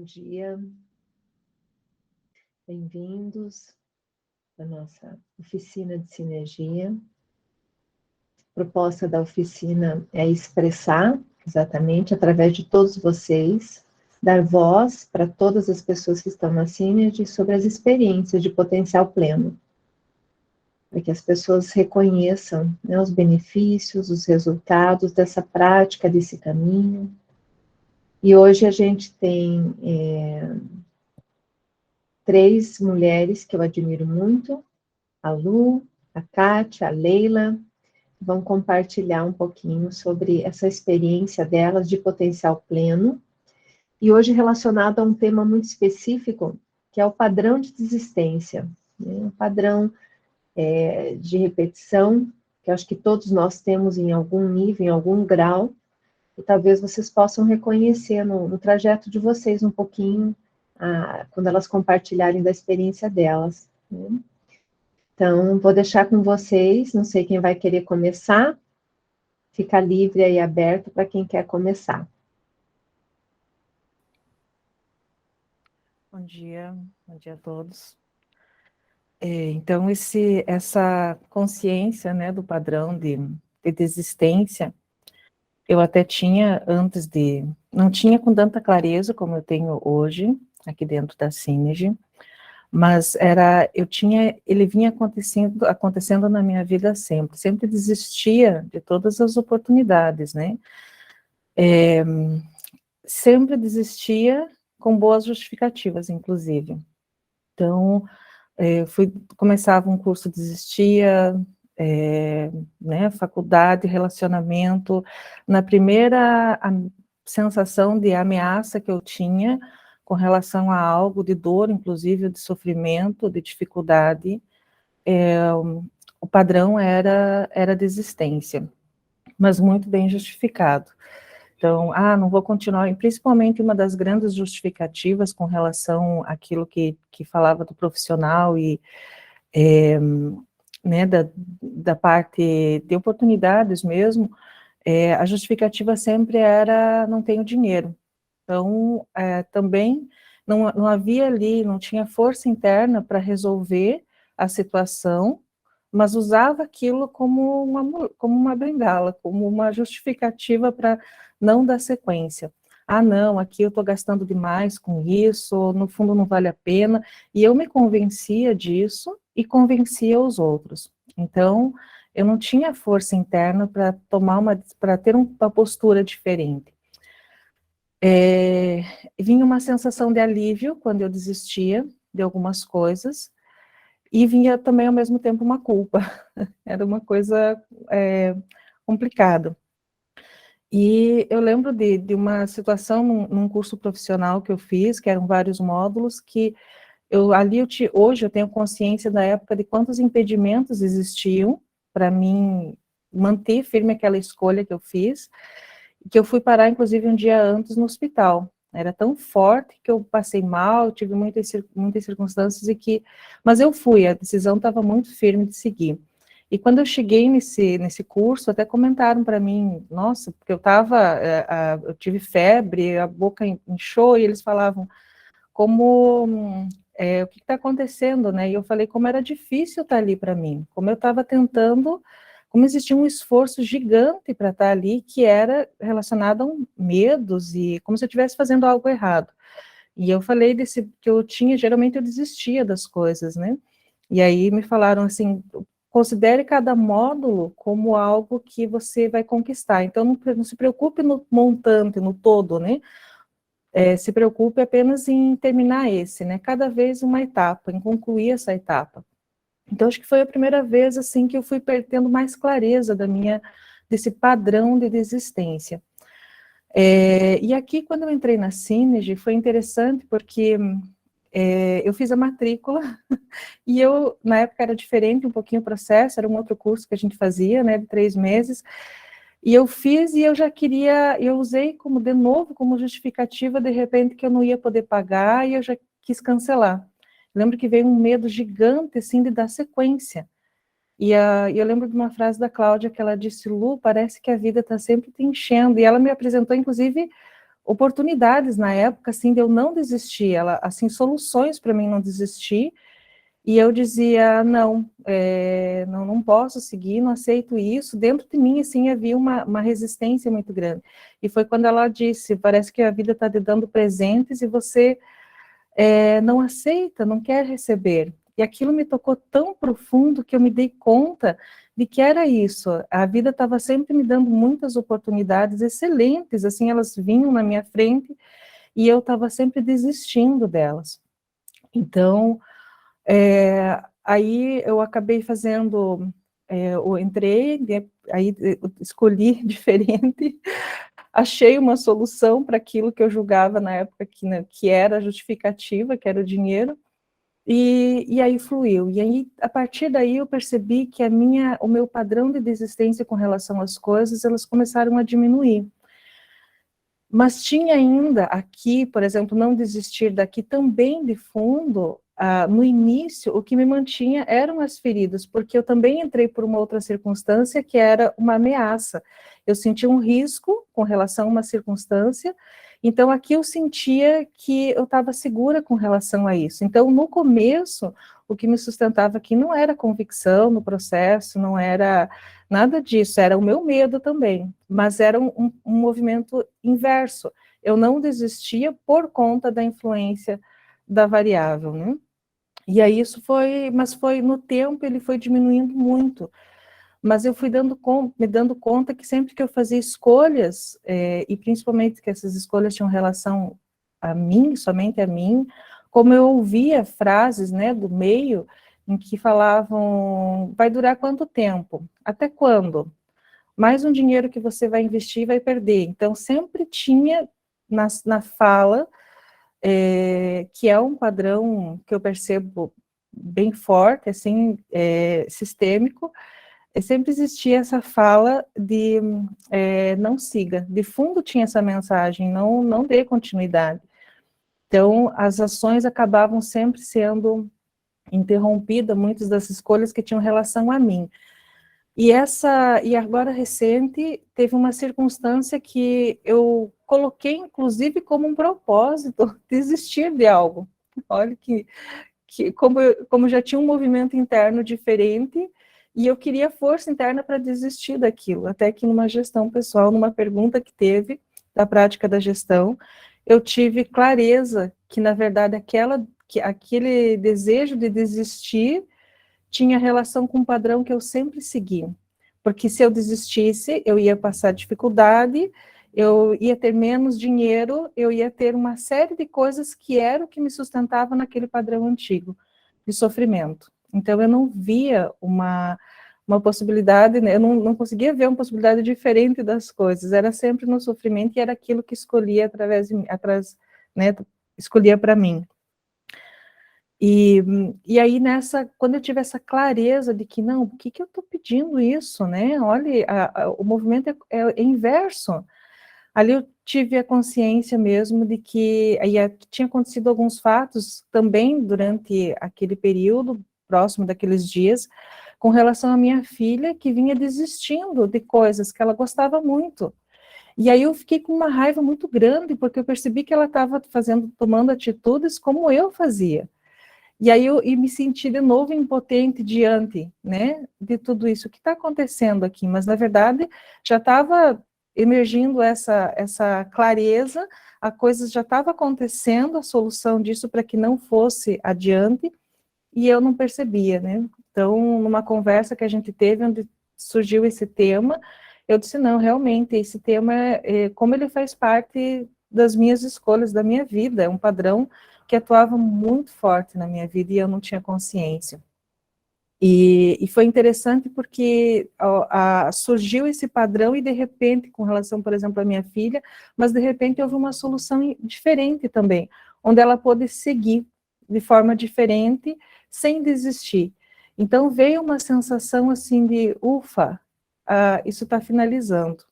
dia, bem-vindos à nossa oficina de sinergia. A proposta da oficina é expressar, exatamente, através de todos vocês, dar voz para todas as pessoas que estão na Synergy sobre as experiências de potencial pleno, para que as pessoas reconheçam, né, os benefícios, os resultados dessa prática, desse caminho. E hoje a gente tem 3 mulheres que eu admiro muito, a Lu, a Kátia, a Leila, vão compartilhar um pouquinho sobre essa experiência delas de potencial pleno, e hoje relacionado a um tema muito específico, que é o padrão de desistência, né? Um padrão de repetição, que eu acho que todos nós temos em algum nível, em algum grau, e talvez vocês possam reconhecer no trajeto de vocês um pouquinho, quando elas compartilharem da experiência delas, né? Então, vou deixar com vocês, não sei quem vai querer começar, fica livre aí, aberto para quem quer começar. Bom dia a todos. Então, essa consciência, né, do padrão de desistência, eu até tinha antes não tinha com tanta clareza como eu tenho hoje, aqui dentro da Synergy, mas ele vinha acontecendo na minha vida sempre desistia de todas as oportunidades, né? Sempre desistia com boas justificativas, inclusive. Então, começava um curso, desistia, né, faculdade, relacionamento, na primeira sensação de ameaça que eu tinha com relação a algo de dor, inclusive de sofrimento, de dificuldade, o padrão era desistência, mas muito bem justificado. Então, não vou continuar, e principalmente uma das grandes justificativas com relação àquilo que falava do profissional e né, da parte de oportunidades mesmo, a justificativa sempre era: não tenho dinheiro. Então, também não havia ali, não tinha força interna para resolver a situação, mas usava aquilo como uma bengala, como uma justificativa para não dar sequência. Não, aqui eu estou gastando demais com isso, no fundo não vale a pena, e eu me convencia disso e convencia os outros. Então, eu não tinha força interna para ter uma postura diferente. Vinha uma sensação de alívio quando eu desistia de algumas coisas, e vinha também ao mesmo tempo uma culpa. Era uma coisa complicada. E eu lembro de uma situação num curso profissional que eu fiz, que eram vários módulos, que hoje eu tenho consciência da época de quantos impedimentos existiam para mim manter firme aquela escolha que eu fiz, que eu fui parar, inclusive, um dia antes no hospital. Era tão forte que eu passei mal, tive muitas circunstâncias, mas eu fui, a decisão estava muito firme de seguir. E quando eu cheguei nesse curso, até comentaram para mim, nossa, porque eu tive febre, a boca inchou, e eles falavam, o que está acontecendo, né? E eu falei como era difícil estar ali para mim, como eu estava tentando, como existia um esforço gigante para estar ali, que era relacionado a medos, e como se eu estivesse fazendo algo errado. E eu falei que geralmente eu desistia das coisas, né? E aí me falaram assim: considere cada módulo como algo que você vai conquistar. Então, não se preocupe no montante, no todo, né? Se preocupe apenas em terminar né? Cada vez uma etapa, em concluir essa etapa. Então, acho que foi a primeira vez, assim, que eu fui tendo mais clareza desse padrão de desistência. E aqui, quando eu entrei na Synergy, foi interessante, porque eu fiz a matrícula, e na época era diferente um pouquinho o processo, era um outro curso que a gente fazia, né, de 3 meses, e eu fiz, e eu usei de novo, como justificativa, de repente, que eu não ia poder pagar, e eu já quis cancelar. Lembro que veio um medo gigante, assim, de dar sequência. E eu lembro de uma frase da Cláudia, que ela disse: Lu, parece que a vida está sempre te enchendo, e ela me apresentou, inclusive, oportunidades na época, assim, de eu não desistir, ela, assim, soluções para mim não desistir, e eu dizia, não, não posso seguir, não aceito isso. Dentro de mim, assim, havia uma resistência muito grande. E foi quando ela disse, parece que a vida está te dando presentes e você não aceita, não quer receber. E aquilo me tocou tão profundo que eu me dei conta de que era isso. A vida estava sempre me dando muitas oportunidades excelentes, assim, elas vinham na minha frente e eu estava sempre desistindo delas. Então, aí eu acabei fazendo, eu entrei, aí eu escolhi diferente, achei uma solução para aquilo que eu julgava na época que, né, que era justificativa, que era o dinheiro, e aí fluiu. E aí, a partir daí, eu percebi que o meu padrão de desistência com relação às coisas, elas começaram a diminuir. Mas tinha ainda aqui, por exemplo, não desistir daqui também de fundo, no início, o que me mantinha eram as feridas, porque eu também entrei por uma outra circunstância que era uma ameaça. Eu sentia um risco com relação a uma circunstância, então aqui eu sentia que eu estava segura com relação a isso. Então, no começo, o que me sustentava aqui não era convicção no processo, não era nada disso, era o meu medo também, mas era um movimento inverso. Eu não desistia por conta da influência da variável, né? E aí isso foi, mas foi no tempo ele foi diminuindo muito. Mas eu fui me dando conta que sempre que eu fazia escolhas, e principalmente que essas escolhas tinham relação a mim, somente a mim, como eu ouvia frases, né, do meio, em que falavam, vai durar quanto tempo? Até quando? Mais um dinheiro que você vai investir e vai perder. Então, sempre tinha na fala, que é um padrão que eu percebo bem forte, assim, sistêmico, sempre existia essa fala de não siga. De fundo tinha essa mensagem, não dê continuidade. Então, as ações acabavam sempre sendo interrompidas, muitas das escolhas que tinham relação a mim. E agora recente, teve uma circunstância que eu coloquei, inclusive, como um propósito, desistir de algo. Olha que como já tinha um movimento interno diferente, e eu queria força interna para desistir daquilo, até que numa gestão pessoal, numa pergunta que teve da prática da gestão, eu tive clareza que, na verdade, aquele desejo de desistir tinha relação com um padrão que eu sempre segui. Porque se eu desistisse, eu ia passar dificuldade, eu ia ter menos dinheiro, eu ia ter uma série de coisas que era o que me sustentava naquele padrão antigo de sofrimento. Então, eu não via uma possibilidade, né? Eu não conseguia ver uma possibilidade diferente das coisas, era sempre no sofrimento e era aquilo que escolhia né, escolhia para mim. E aí, quando eu tive essa clareza de que, não, por que eu estou pedindo isso, né? Olha, o movimento é inverso. Ali eu tive a consciência mesmo de que tinha acontecido alguns fatos também durante aquele período, próximo daqueles dias, com relação à minha filha, que vinha desistindo de coisas que ela gostava muito. E aí eu fiquei com uma raiva muito grande, porque eu percebi que ela estava tomando atitudes como eu fazia. E aí eu me senti de novo impotente diante, né, de tudo isso. O que está acontecendo aqui? Mas, na verdade, já estava emergindo essa clareza, a coisa já estava acontecendo, a solução disso para que não fosse adiante, e eu não percebia, né? Então, numa conversa que a gente teve, onde surgiu esse tema, eu disse, não, realmente, esse tema, como ele faz parte das minhas escolhas, da minha vida, é um padrão que atuava muito forte na minha vida e eu não tinha consciência. E foi interessante porque surgiu esse padrão e, de repente, com relação, por exemplo, à minha filha, mas, de repente, houve uma solução diferente também, onde ela pôde seguir de forma diferente, sem desistir. Então, veio uma sensação, assim, de, ufa, isso está finalizando.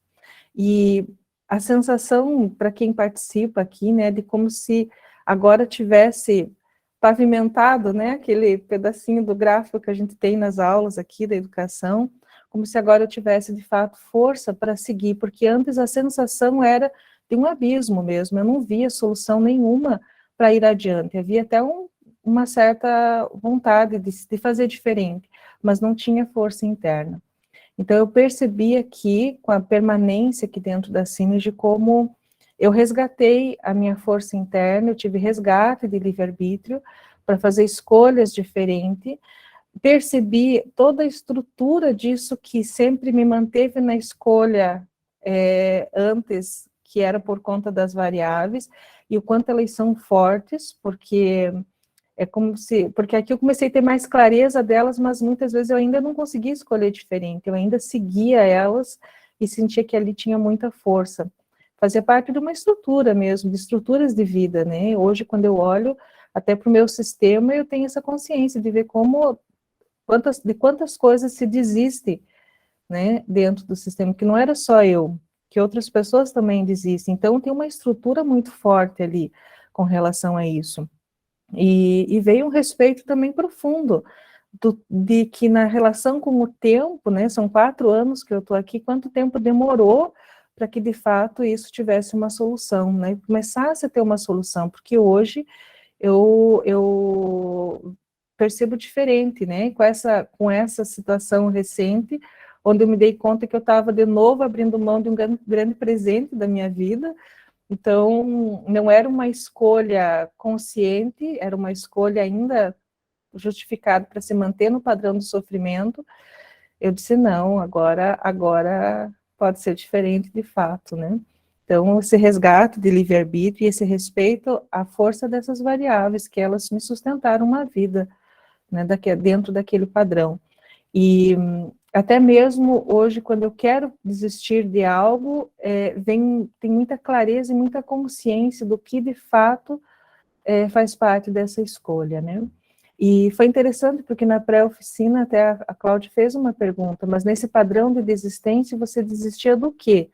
E a sensação, para quem participa aqui, né, de como se agora tivesse pavimentado, né, aquele pedacinho do gráfico que a gente tem nas aulas aqui da educação, como se agora eu tivesse, de fato, força para seguir, porque antes a sensação era de um abismo mesmo, eu não via solução nenhuma para ir adiante, havia até uma certa vontade de fazer diferente, mas não tinha força interna. Então, eu percebi aqui, com a permanência aqui dentro da Synergy, como eu resgatei a minha força interna, eu tive resgate de livre-arbítrio para fazer escolhas diferentes, percebi toda a estrutura disso que sempre me manteve na escolha antes, que era por conta das variáveis, e o quanto elas são fortes, porque porque aqui eu comecei a ter mais clareza delas, mas muitas vezes eu ainda não conseguia escolher diferente, eu ainda seguia elas e sentia que ali tinha muita força. Fazia parte de uma estrutura mesmo, de estruturas de vida, né? Hoje, quando eu olho até para o meu sistema, eu tenho essa consciência de ver de quantas coisas se desiste, né, dentro do sistema, que não era só eu, que outras pessoas também desistem. Então, tem uma estrutura muito forte ali com relação a isso. E veio um respeito também profundo de que na relação com o tempo, né, são 4 anos que eu estou aqui, quanto tempo demorou para que de fato isso tivesse uma solução, né, começasse a ter uma solução, porque hoje eu percebo diferente, né, com essa situação recente, onde eu me dei conta que eu estava de novo abrindo mão de um grande presente da minha vida. Então, não era uma escolha consciente, era uma escolha ainda justificada para se manter no padrão do sofrimento. Eu disse, não, agora pode ser diferente de fato, né? Então, esse resgate de livre-arbítrio e esse respeito à força dessas variáveis, que elas me sustentaram uma vida, né, dentro daquele padrão. E até mesmo hoje, quando eu quero desistir de algo, tem muita clareza e muita consciência do que de fato faz parte dessa escolha, né? E foi interessante porque na pré-oficina até a Cláudia fez uma pergunta, mas nesse padrão de desistência você desistia do quê?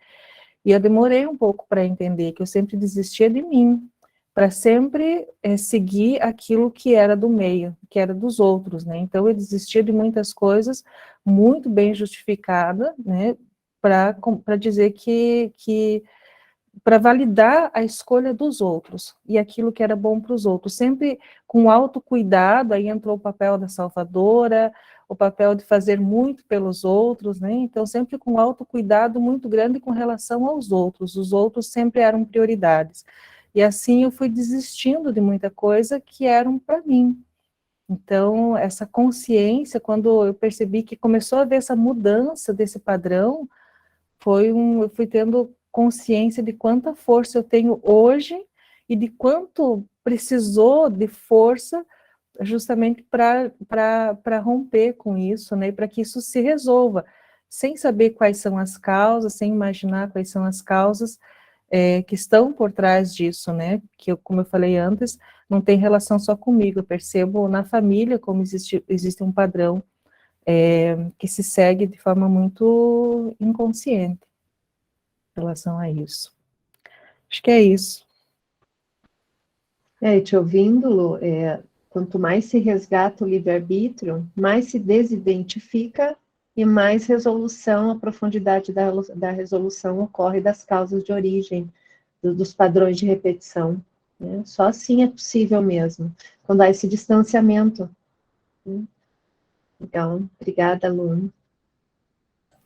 E eu demorei um pouco para entender que eu sempre desistia de mim, para sempre seguir aquilo que era do meio, que era dos outros, né? Então eu desistia de muitas coisas muito bem justificada, né? Para dizer que para validar a escolha dos outros e aquilo que era bom para os outros, sempre com autocuidado. Aí entrou o papel da salvadora, o papel de fazer muito pelos outros, né? Então, sempre com autocuidado muito grande com relação aos outros, os outros sempre eram prioridades. E assim eu fui desistindo de muita coisa que eram para mim. Então, essa consciência, quando eu percebi que começou a haver essa mudança desse padrão, eu fui tendo consciência de quanta força eu tenho hoje e de quanto precisou de força justamente para romper com isso, né, para que isso se resolva, sem saber quais são as causas, sem imaginar quais são as causas que estão por trás disso, né, que como eu falei antes, não tem relação só comigo, eu percebo na família como existe um padrão que se segue de forma muito inconsciente em relação a isso. Acho que é isso. E te ouvindo, Lu, quanto mais se resgata o livre-arbítrio, mais se desidentifica e mais resolução, a profundidade da resolução ocorre das causas de origem, dos padrões de repetição. Né? Só assim é possível mesmo, quando há esse distanciamento. Né? Então, obrigada, Lu.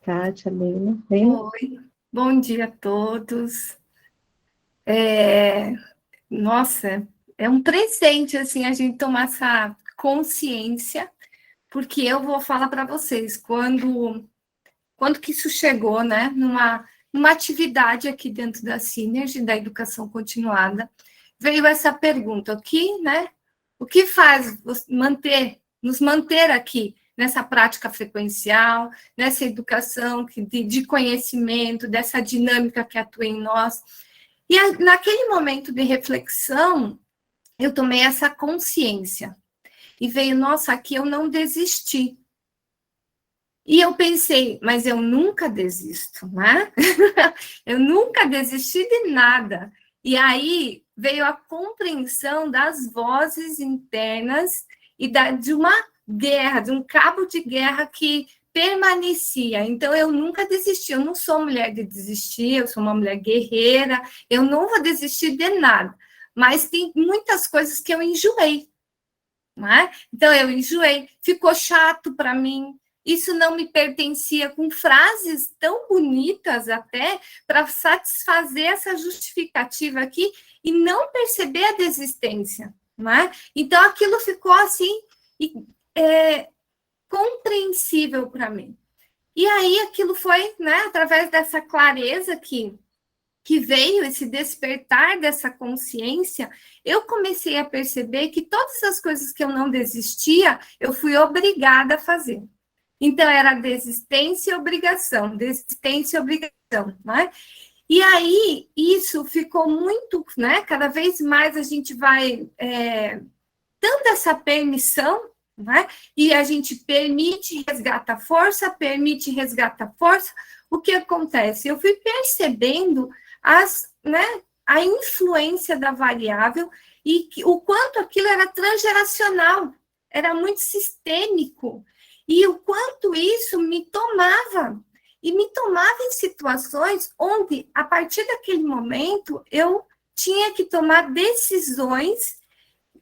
Kátia, Leila. Oi, bom dia a todos. Nossa, é um presente, assim, a gente tomar essa consciência, porque eu vou falar para vocês, quando que isso chegou, né, numa atividade aqui dentro da Synergy, da educação continuada, veio essa pergunta, o que faz nos manter aqui nessa prática frequencial, nessa educação de conhecimento, dessa dinâmica que atua em nós. E naquele momento de reflexão, eu tomei essa consciência. E veio, nossa, aqui eu não desisti. E eu pensei, mas eu nunca desisto, né? Eu nunca desisti de nada. E aí veio a compreensão das vozes internas e de uma guerra, de um cabo de guerra que permanecia. Então, eu nunca desisti. Eu não sou mulher de desistir, eu sou uma mulher guerreira, eu não vou desistir de nada. Mas tem muitas coisas que eu enjoei, né? Então, eu enjoei, ficou chato para mim, isso não me pertencia, com frases tão bonitas até, para satisfazer essa justificativa aqui e não perceber a desistência, né? Então, aquilo ficou assim, compreensível para mim. E aí, aquilo foi, né, através dessa clareza que veio, esse despertar dessa consciência, eu comecei a perceber que todas as coisas que eu não desistia, eu fui obrigada a fazer. Então, era desistência e obrigação, né? E aí, isso ficou muito, né? Cada vez mais a gente vai dando essa permissão, né? E a gente permite, resgata a força, o que acontece? Eu fui percebendo a influência da variável e o quanto aquilo era transgeracional, era muito sistêmico, e o quanto isso me tomava em situações onde, a partir daquele momento, eu tinha que tomar decisões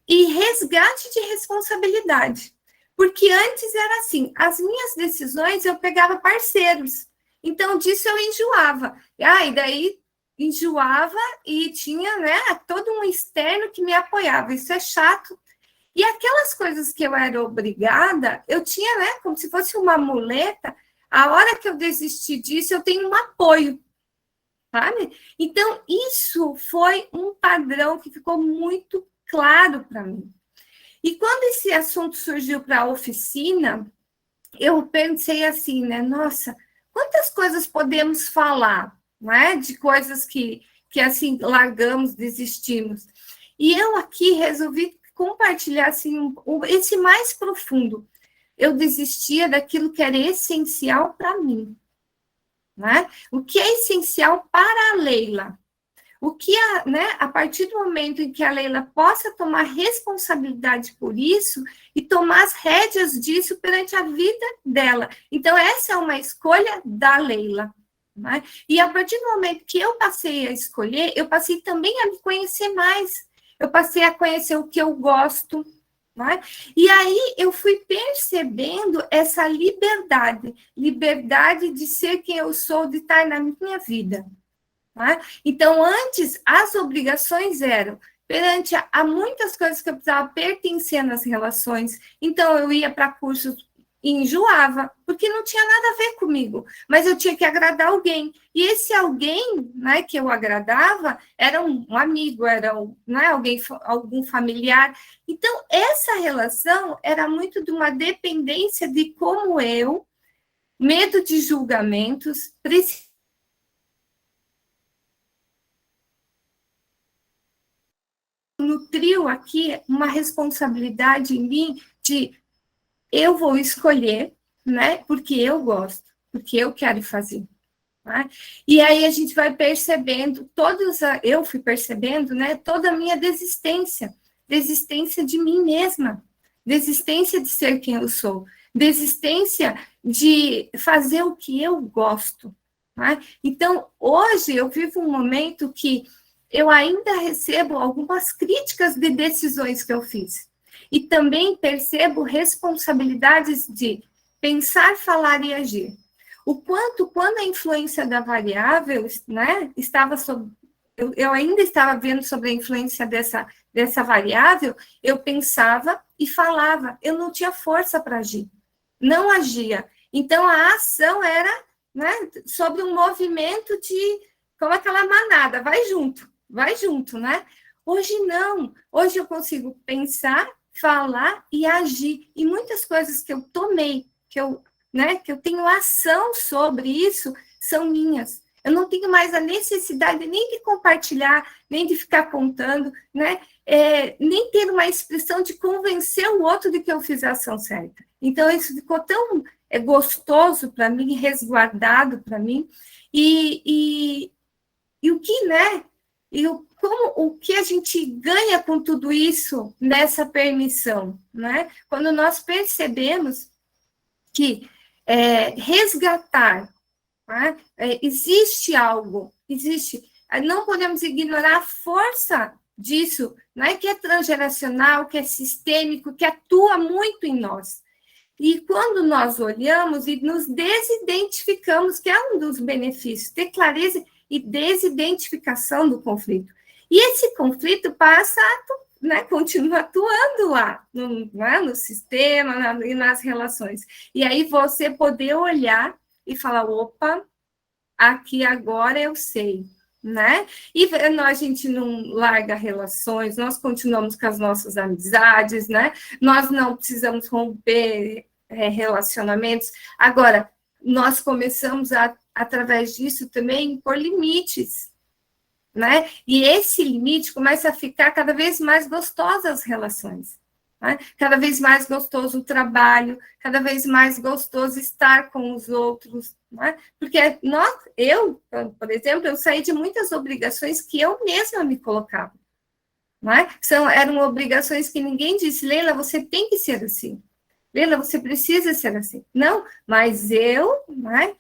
e resgate de responsabilidade. Porque antes era assim, as minhas decisões eu pegava parceiros, então disso eu enjoava. E daí enjoava e tinha, né, todo um externo que me apoiava, isso é chato. E aquelas coisas que eu era obrigada, eu tinha, né, como se fosse uma muleta, a hora que eu desisti disso, eu tenho um apoio, sabe? Então, isso foi um padrão que ficou muito claro para mim. E quando esse assunto surgiu para a oficina, eu pensei assim, né, nossa, quantas coisas podemos falar, né, de coisas que assim, largamos, desistimos. E eu aqui resolvi compartilhar, assim, esse mais profundo. Eu desistia daquilo que era essencial para mim, né? O que é essencial para a Leila? O que, a partir do momento em que a Leila possa tomar responsabilidade por isso e tomar as rédeas disso perante a vida dela. Então, essa é uma escolha da Leila. Né? E a partir do momento que eu passei a escolher, eu passei também a me conhecer mais. Eu passei a conhecer o que eu gosto. Né? E aí eu fui percebendo essa liberdade de ser quem eu sou, de estar na minha vida. Tá? Então, antes, as obrigações eram perante a muitas coisas que eu precisava pertencer nas relações. Então, eu ia para cursos e enjoava, porque não tinha nada a ver comigo, mas eu tinha que agradar alguém. E esse alguém, né, que eu agradava era um amigo, era algum familiar. Então, essa relação era muito de uma dependência de como eu, medo de julgamentos, nutriu aqui uma responsabilidade em mim de eu vou escolher, né? Porque eu gosto, porque eu quero fazer. Né? E aí a gente vai percebendo, eu fui percebendo, né? Toda a minha desistência de mim mesma, desistência de ser quem eu sou, desistência de fazer o que eu gosto. Né? Então, hoje eu vivo um momento que eu ainda recebo algumas críticas de decisões que eu fiz. E também percebo responsabilidades de pensar, falar e agir. O quanto, quando a influência da variável, né, estava sobre... Eu ainda estava vendo sobre a influência dessa variável, eu pensava e falava. Eu não tinha força para agir. Não agia. Então, a ação era, né, sobre um movimento de... Como aquela manada, vai junto, né? Hoje não. Hoje eu consigo pensar, falar e agir. E muitas coisas que eu tomei, que eu tenho ação sobre isso, são minhas. Eu não tenho mais a necessidade nem de compartilhar, nem de ficar contando, né? Nem ter uma expressão de convencer o outro de que eu fiz a ação certa. Então, isso ficou tão gostoso para mim, resguardado para mim. E o que, né? O que a gente ganha com tudo isso nessa permissão, né? Quando nós percebemos que resgatar. Tá? Existe algo, existe. Não podemos ignorar a força disso, né, que é transgeracional, que é sistêmico, que atua muito em nós. E quando nós olhamos e nos desidentificamos, que é um dos benefícios, ter clareza e desidentificação do conflito. E esse conflito passa a, né, continua atuando lá, no sistema e nas relações. E aí você poder olhar e falar, opa, aqui agora eu sei, né? E a gente não larga relações, nós continuamos com as nossas amizades, né? Nós não precisamos romper relacionamentos. Agora, nós começamos através disso também por limites, né? E esse limite começa a ficar cada vez mais gostosa as relações, né? Cada vez mais gostoso o trabalho, cada vez mais gostoso estar com os outros, né? Porque eu, por exemplo, eu saí de muitas obrigações que eu mesma me colocava, né? Eram obrigações que ninguém disse, Leila, você tem que ser assim. Leila, você precisa ser assim. Não, mas eu, né,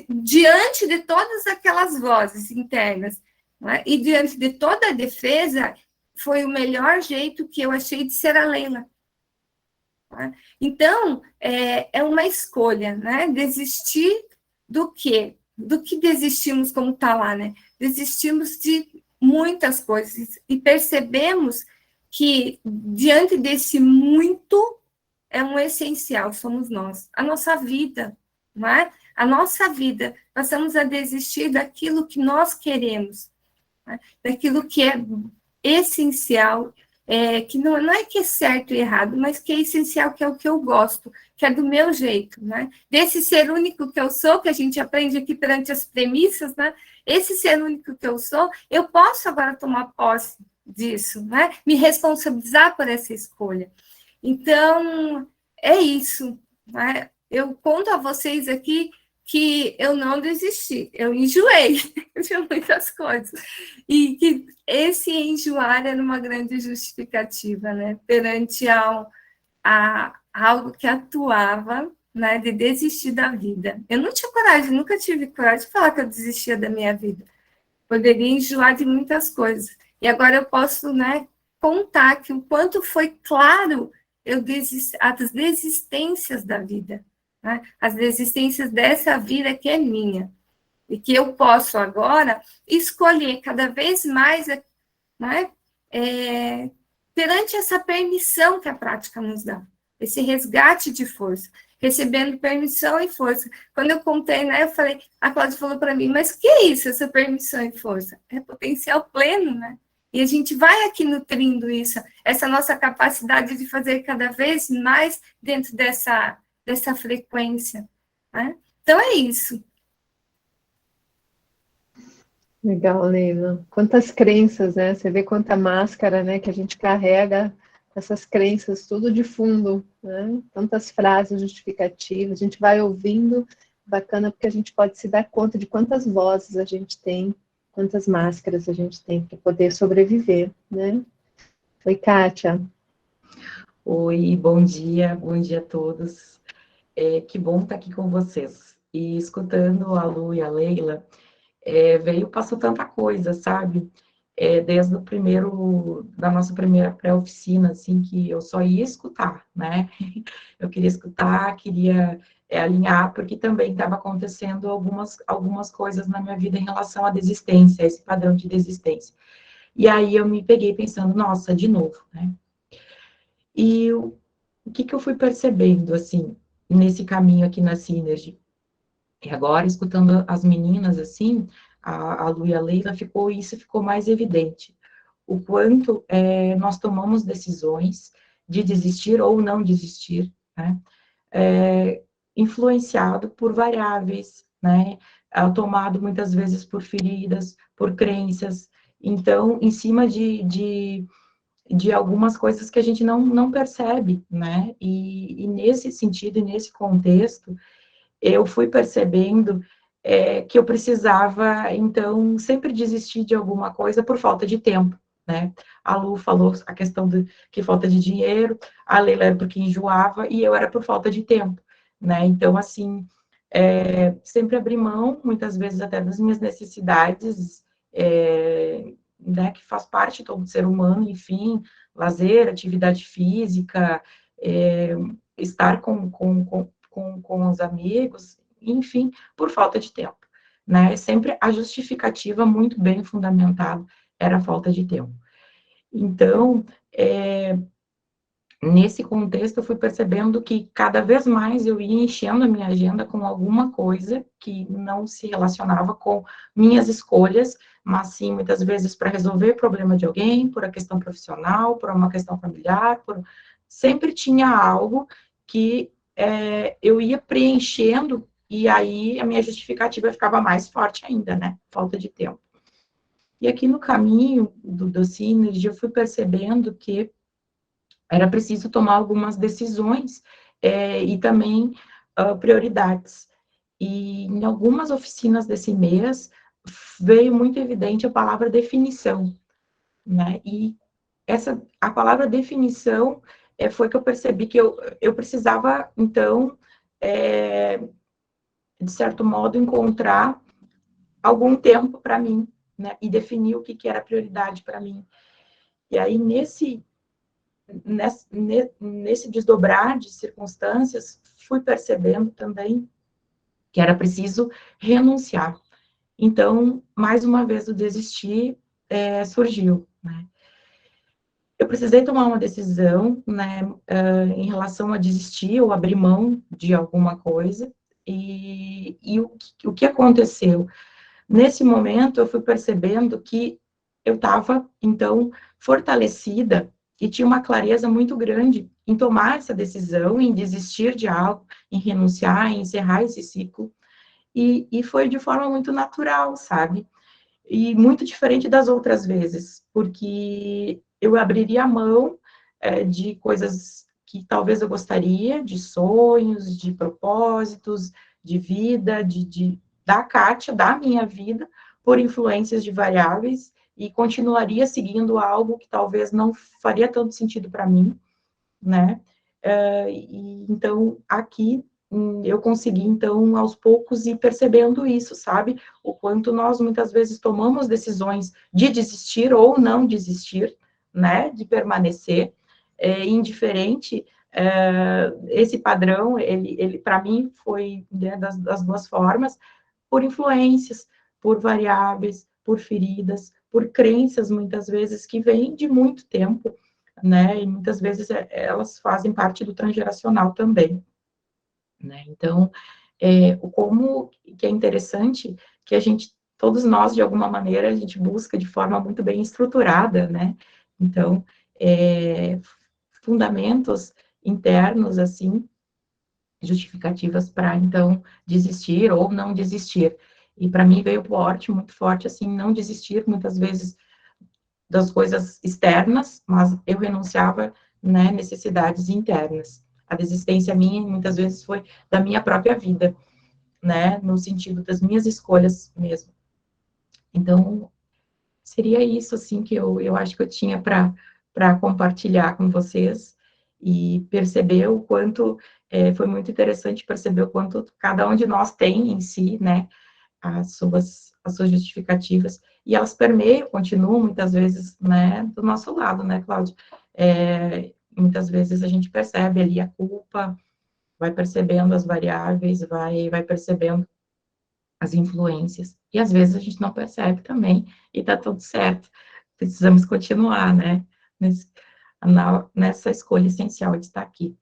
diante de todas aquelas vozes internas, né, e diante de toda a defesa, foi o melhor jeito que eu achei de ser a Leila. Né? Então, é uma escolha, né? Desistir do quê? Do que desistimos, como está lá, né? Desistimos de muitas coisas e percebemos que, diante desse muito, é um essencial, somos nós. A nossa vida, não é? A nossa vida, passamos a desistir daquilo que nós queremos, né? Daquilo que é essencial, que não é que é certo e errado, mas que é essencial, que é o que eu gosto, que é do meu jeito, né? Desse ser único que eu sou, que a gente aprende aqui perante as premissas, né? Esse ser único que eu sou, eu posso agora tomar posse disso, né? Me responsabilizar por essa escolha. Então, é isso, né? Eu conto a vocês aqui que eu não desisti, eu enjoei de muitas coisas. E que esse enjoar era uma grande justificativa, né? Perante algo que atuava, né? De desistir da vida. Eu não tinha coragem, nunca tive coragem de falar que eu desistia da minha vida. Poderia enjoar de muitas coisas. E agora eu posso, né, contar que o quanto foi claro as desistências da vida, né? As desistências dessa vida que é minha, e que eu posso agora escolher cada vez mais, né, perante essa permissão que a prática nos dá, esse resgate de força, recebendo permissão e força. Quando eu contei, né, eu falei, a Cláudia falou para mim, mas o que é isso, essa permissão e força? É potencial pleno, né? E a gente vai aqui nutrindo isso, essa nossa capacidade de fazer cada vez mais dentro dessa frequência, né? Então, é isso. Legal, Leila. Quantas crenças, né? Você vê quanta máscara, né, que a gente carrega, essas crenças, tudo de fundo, né? Tantas frases justificativas, a gente vai ouvindo, bacana, porque a gente pode se dar conta de quantas vozes a gente tem, quantas máscaras a gente tem para poder sobreviver, né? Oi, Kátia. Oi, bom dia a todos. Que bom estar aqui com vocês. E escutando a Lu e a Leila, passou tanta coisa, sabe? Desde da nossa primeira pré-oficina, assim, que eu só ia escutar, né? Eu queria escutar, queria alinhar, porque também estava acontecendo algumas coisas na minha vida em relação à desistência, esse padrão de desistência. E aí eu me peguei pensando, nossa, de novo, né? E o que eu fui percebendo, assim, nesse caminho aqui na Synergy? E agora, escutando as meninas, assim, a Lu e a Leila, isso ficou mais evidente. O quanto nós tomamos decisões de desistir ou não desistir, né? Influenciado por variáveis, né? Tomado muitas vezes por feridas, por crenças. Então, em cima de algumas coisas que a gente não percebe, né? E nesse sentido, e nesse contexto, eu fui percebendo que eu precisava, então, sempre desistir de alguma coisa por falta de tempo, né? A Lu falou a questão que falta de dinheiro, a Leila era porque enjoava, e eu era por falta de tempo. né? Então, assim, sempre abri mão, muitas vezes até das minhas necessidades, né, que faz parte de todo ser humano, enfim, lazer, atividade física, estar com os amigos, enfim, por falta de tempo, né? Sempre a justificativa muito bem fundamentada era a falta de tempo. Então, nesse contexto, eu fui percebendo que cada vez mais eu ia enchendo a minha agenda com alguma coisa que não se relacionava com minhas escolhas, mas sim, muitas vezes, para resolver problema de alguém, por uma questão profissional, por uma questão familiar, sempre tinha algo que eu ia preenchendo, e aí a minha justificativa ficava mais forte ainda, né? Falta de tempo. E aqui no caminho do Synergy, eu fui percebendo que era preciso tomar algumas decisões e também prioridades. E em algumas oficinas desse mês, veio muito evidente a palavra definição, né? E a palavra definição foi que eu percebi que eu precisava, então, de certo modo, encontrar algum tempo para mim, né? E definir o que era prioridade para mim. E aí, nesse desdobrar de circunstâncias, fui percebendo também que era preciso renunciar. Então, mais uma vez, o desistir surgiu, né? Eu precisei tomar uma decisão, né, em relação a desistir ou abrir mão de alguma coisa, e o que aconteceu? Nesse momento, eu fui percebendo que eu estava, então, fortalecida e tinha uma clareza muito grande em tomar essa decisão, em desistir de algo, em renunciar, em encerrar esse ciclo. E foi de forma muito natural, sabe? E muito diferente das outras vezes, porque eu abriria a mão de coisas que talvez eu gostaria, de sonhos, de propósitos, de vida, da Kátia, da minha vida, por influências de variáveis, e continuaria seguindo algo que talvez não faria tanto sentido para mim, né? Então, aqui, eu consegui, então, aos poucos, ir percebendo isso, sabe? O quanto nós, muitas vezes, tomamos decisões de desistir ou não desistir, né? De permanecer, indiferente. Esse padrão, ele para mim, foi, né, das duas formas, por influências, por variáveis, por feridas, por crenças, muitas vezes, que vêm de muito tempo, né, e muitas vezes elas fazem parte do transgeracional também, né, então, como que é interessante que todos nós, de alguma maneira, a gente busca de forma muito bem estruturada, né, então, fundamentos internos, assim, justificativas para, então, desistir ou não desistir, e para mim veio muito forte, assim, não desistir, muitas vezes, das coisas externas, mas eu renunciava, né, necessidades internas. A desistência minha, muitas vezes, foi da minha própria vida, né, no sentido das minhas escolhas mesmo. Então, seria isso, assim, que eu acho que eu tinha para compartilhar com vocês, e perceber o quanto, foi muito interessante perceber o quanto cada um de nós tem em si, né, as suas justificativas, e elas permeiam, continuam muitas vezes, né, do nosso lado, né, Cláudia? Muitas vezes a gente percebe ali a culpa, vai percebendo as variáveis, vai percebendo as influências, e às vezes a gente não percebe também, e tá tudo certo. Precisamos continuar, né, nessa escolha essencial de estar aqui,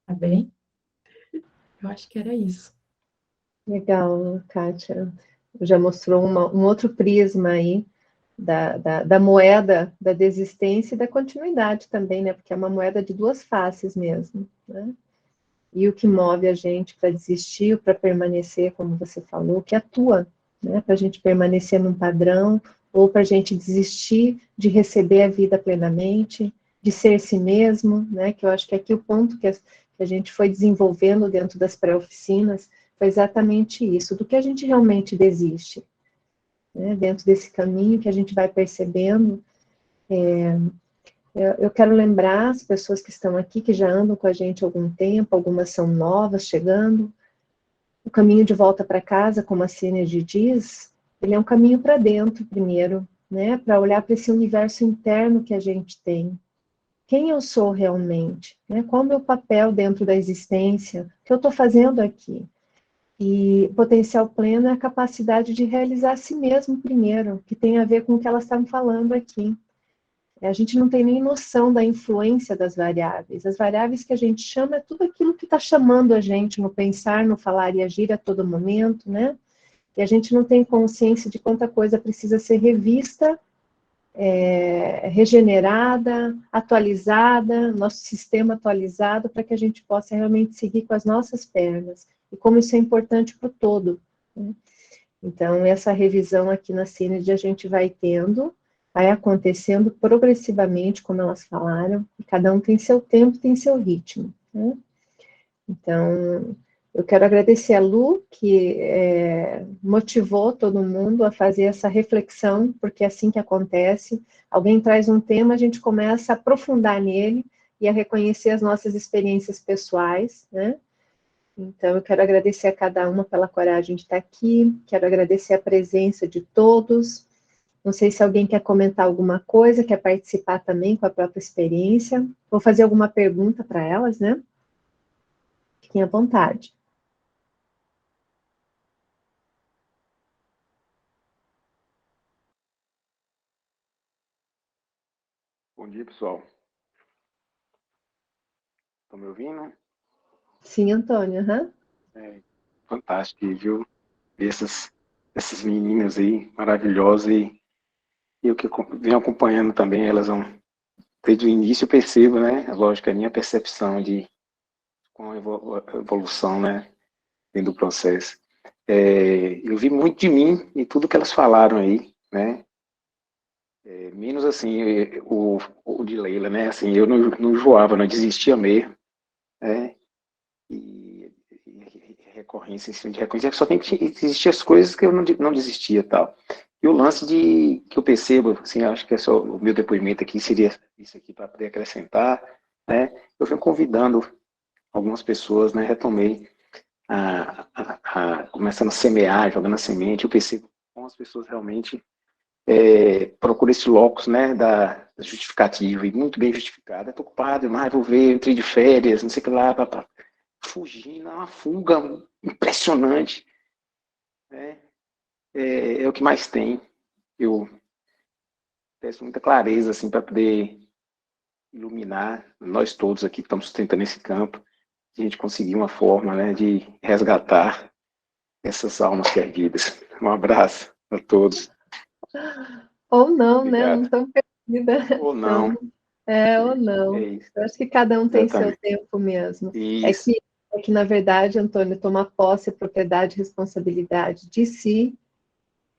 tá bem? Eu acho que era isso. Legal, Kátia. Já mostrou um outro prisma aí da moeda da desistência e da continuidade também, né? Porque é uma moeda de duas faces mesmo, né? E o que move a gente para desistir ou para permanecer, como você falou, que atua, né? Para a gente permanecer num padrão ou para a gente desistir de receber a vida plenamente, de ser si mesmo, né? Que eu acho que aqui o ponto que a gente foi desenvolvendo dentro das pré-oficinas foi exatamente isso, do que a gente realmente desiste, né? Dentro desse caminho que a gente vai percebendo Eu quero lembrar as pessoas que estão aqui, que já andam com a gente há algum tempo, algumas são novas, chegando. O caminho de volta para casa, como a Cíndy diz, ele é um caminho para dentro primeiro, né? Para olhar para esse universo interno que a gente tem. Quem eu sou realmente? Né? Qual o meu papel dentro da existência? O que eu estou fazendo aqui? E potencial pleno é a capacidade de realizar a si mesmo primeiro, que tem a ver com o que elas estavam falando aqui. A gente não tem nem noção da influência das variáveis. As variáveis que a gente chama é tudo aquilo que está chamando a gente no pensar, no falar e agir a todo momento, né? E a gente não tem consciência de quanta coisa precisa ser revista, regenerada, atualizada, nosso sistema atualizado, para que a gente possa realmente seguir com as nossas pernas. E como isso é importante para o todo, né? Então, essa revisão aqui na Cíndy a gente vai tendo, vai acontecendo progressivamente, como elas falaram, e cada um tem seu tempo, tem seu ritmo, né? Então, eu quero agradecer a Lu, que motivou todo mundo a fazer essa reflexão, porque é assim que acontece. Alguém traz um tema, a gente começa a aprofundar nele e a reconhecer as nossas experiências pessoais, né? Então, eu quero agradecer a cada uma pela coragem de estar aqui, quero agradecer a presença de todos. Não sei se alguém quer comentar alguma coisa, quer participar também com a própria experiência. Vou fazer alguma pergunta para elas, né? Fiquem à vontade. Bom dia, pessoal. Estão me ouvindo? Sim, Antônio. Uhum. Fantástico, viu? Essas meninas aí, maravilhosas, e eu que venho acompanhando também, elas vão, desde o início eu percebo, né? Lógico, a minha percepção com a evolução, né? Dentro do processo. Eu vi muito de mim em tudo que elas falaram aí, né? Menos assim, o de Leila, né? Assim, eu não enjoava, não desistia mesmo, né? E recorrência, em cima de recorrência, só tem que existir as coisas que eu não desistia, tal. E o lance que eu percebo, assim, acho que é só o meu depoimento aqui, seria isso aqui para poder acrescentar, né? Eu venho convidando algumas pessoas, né? Retomei começando a semear, jogando a semente, eu percebo como as pessoas realmente procuram esse locus, né, da justificativa, e muito bem justificada. Estou ocupado, mas vou ver, entrei de férias, não sei o que lá, papá. Fugindo, é uma fuga impressionante, né? É o que mais tem. Eu peço muita clareza assim, para poder iluminar nós todos aqui que estamos sustentando esse campo, de a gente conseguir uma forma, né, de resgatar essas almas perdidas. Um abraço a todos. Ou não, né? Não Obrigado. estão perdidas. Ou não. Ou não. Isso. Eu acho que cada um tem seu Exatamente. tempo mesmo. Isso. É que, na verdade, Antônio, tomar posse, propriedade, responsabilidade de si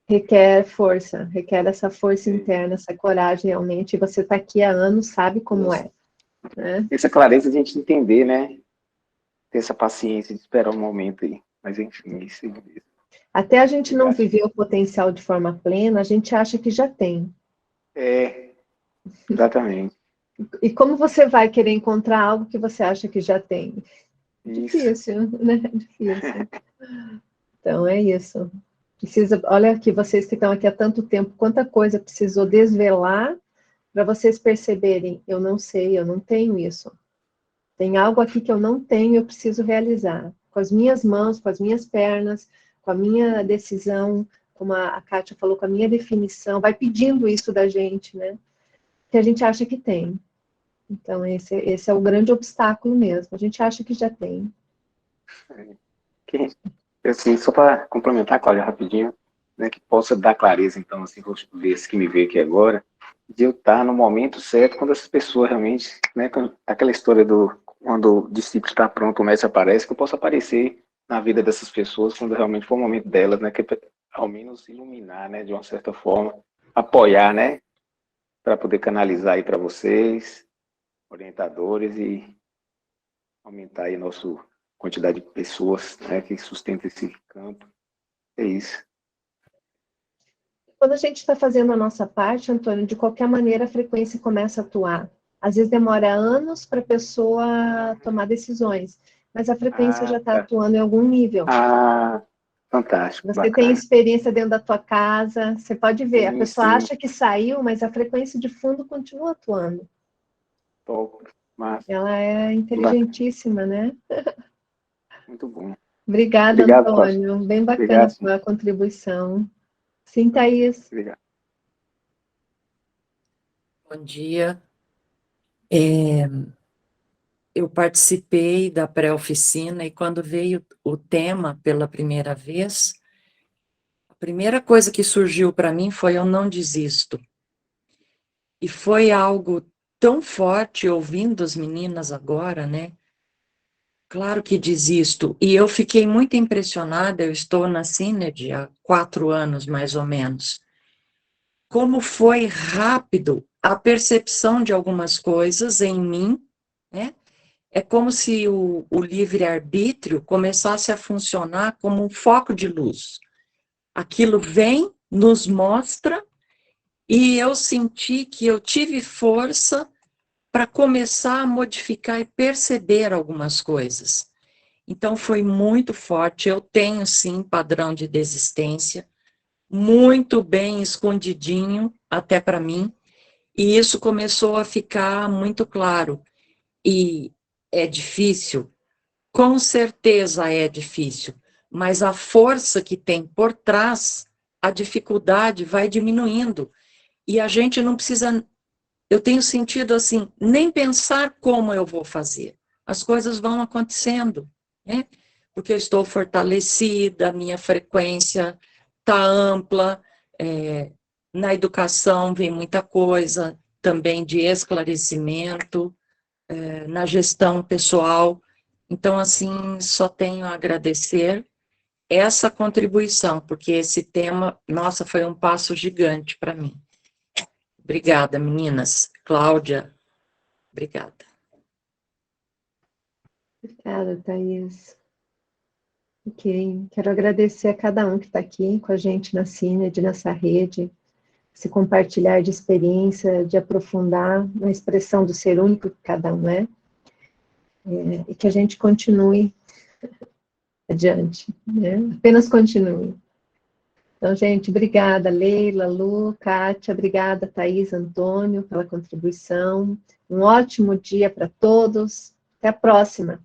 requer força, requer essa força interna, essa coragem realmente. E você está aqui há anos, sabe como é, né? Essa clareza de a gente entender, né? Ter essa paciência de esperar um momento aí. Mas, enfim, isso mesmo. Até a gente não viver o potencial de forma plena, a gente acha que já tem. Exatamente. E como você vai querer encontrar algo que você acha que já tem? Difícil, né? Difícil. Então, é isso. Olha aqui, vocês que estão aqui há tanto tempo, quanta coisa precisou desvelar para vocês perceberem, eu não sei, eu não tenho isso. Tem algo aqui que eu não tenho, eu preciso realizar. Com as minhas mãos, com as minhas pernas, com a minha decisão, como a Kátia falou, com a minha definição, vai pedindo isso da gente, né? Que a gente acha que tem. Então, esse é o grande obstáculo mesmo. A gente acha que já tem. Assim, só para complementar, Cláudia, rapidinho, né, que possa dar clareza, então, assim, vou ver esse que me veio aqui agora, de eu estar no momento certo, quando essas pessoas realmente, né, aquela história quando o discípulo está pronto, o mestre aparece, que eu possa aparecer na vida dessas pessoas, quando realmente for o momento delas, né, que ao menos iluminar, né, de uma certa forma, apoiar, né, para poder canalizar aí para vocês, orientadores, e aumentar aí a nossa quantidade de pessoas, né, que sustentam esse campo. É isso. Quando a gente está fazendo a nossa parte, Antônio, de qualquer maneira a frequência começa a atuar. Às vezes demora anos para a pessoa tomar decisões, mas a frequência já está Tá. atuando em algum nível. Fantástico, Você bacana. tem experiência dentro da tua casa, você pode ver, a Sim, pessoa sim. acha que saiu, mas a frequência de fundo continua atuando. Top, massa, Ela é inteligentíssima, né? muito bom. Obrigada, Obrigado, Cláudio. Antônio. Bem bacana Obrigado, a sua contribuição. Sim, Thaís. Obrigado. Bom dia. Eu participei da pré-oficina e quando veio o tema pela primeira vez, a primeira coisa que surgiu para mim foi eu não desisto. E foi algo tão forte ouvindo as meninas agora, né? Claro que desisto. E eu fiquei muito impressionada, eu estou na Synergy há 4 anos, mais ou menos. Como foi rápido a percepção de algumas coisas em mim, né? É como se o livre-arbítrio começasse a funcionar como um foco de luz. Aquilo vem, nos mostra, e eu senti que eu tive força para começar a modificar e perceber algumas coisas. Então, foi muito forte. Eu tenho, sim, padrão de desistência, muito bem escondidinho, até para mim, e isso começou a ficar muito claro. E é difícil? Com certeza é difícil, mas a força que tem por trás, a dificuldade vai diminuindo. E a gente não precisa, eu tenho sentido assim, nem pensar como eu vou fazer. As coisas vão acontecendo, né? Porque eu estou fortalecida, a minha frequência está ampla, na educação vem muita coisa, também de esclarecimento, na gestão pessoal. Então, assim, só tenho a agradecer essa contribuição, porque esse tema, nossa, foi um passo gigante para mim. Obrigada, meninas. Cláudia, obrigada. Obrigada, Thaís. Ok. Quero agradecer a cada um que está aqui com a gente na Synergy, nessa rede, esse compartilhar de experiência, de aprofundar na expressão do ser único que cada um é, e que a gente continue adiante, né? Apenas continue. Então, gente, obrigada, Leila, Lu, Kátia, obrigada, Thaís, Antônio, pela contribuição. Um ótimo dia para todos. Até a próxima.